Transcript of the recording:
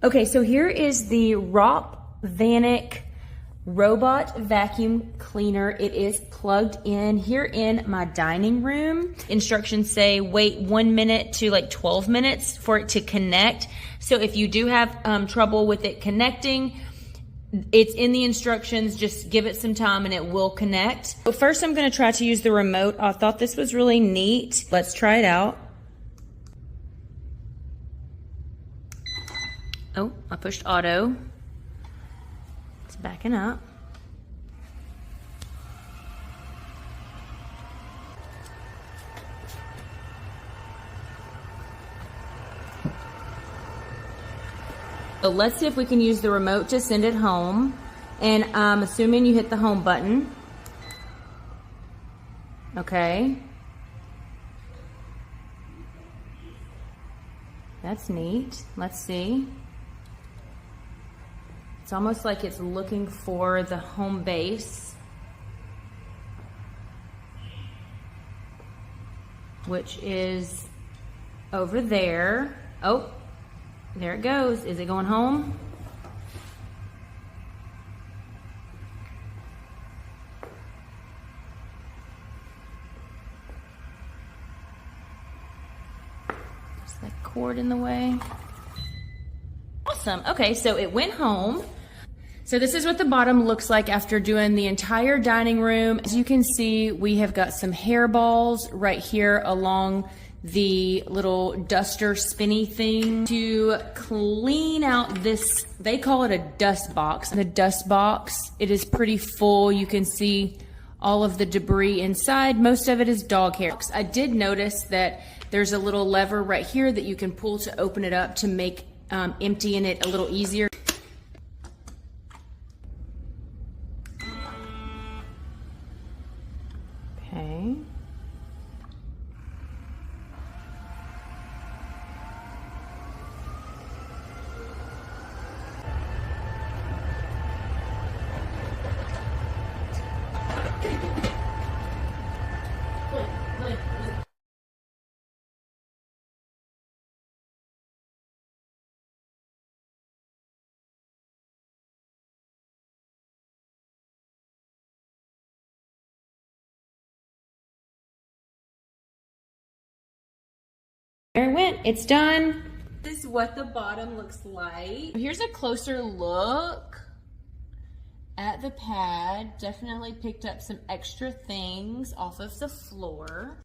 Okay, so here is the Rop Vanic robot vacuum cleaner. It is plugged in here in my dining room. Instructions say wait 1 minute to like 12 minutes for it to connect. So if you do have trouble with it connecting, it's in the instructions. Just give it some time and it will connect. But first I'm gonna try to use the remote. I thought this was really neat. Let's try it out. Oh, I pushed auto. It's backing up. So let's see if we can use the remote to send it home. And I'm assuming you hit the home button. Okay. That's neat. Let's see. It's almost like it's looking for the home base, which is over there. Oh, there it goes. Is it going home? Just that cord in the way. Awesome. Okay, so it went home. So this is what the bottom looks like after doing the entire dining room. As you can see, we have got some hairballs right here along the little duster spinny thing to clean out this, they call it a dust box. The dust box, it is pretty full. You can see all of the debris inside. Most of it is dog hair. I did notice that there's a little lever right here that you can pull to open it up to make emptying it a little easier. Okay. There it went. It's done. This is what the bottom looks like. Here's a closer look at the pad. Definitely picked up some extra things off of the floor.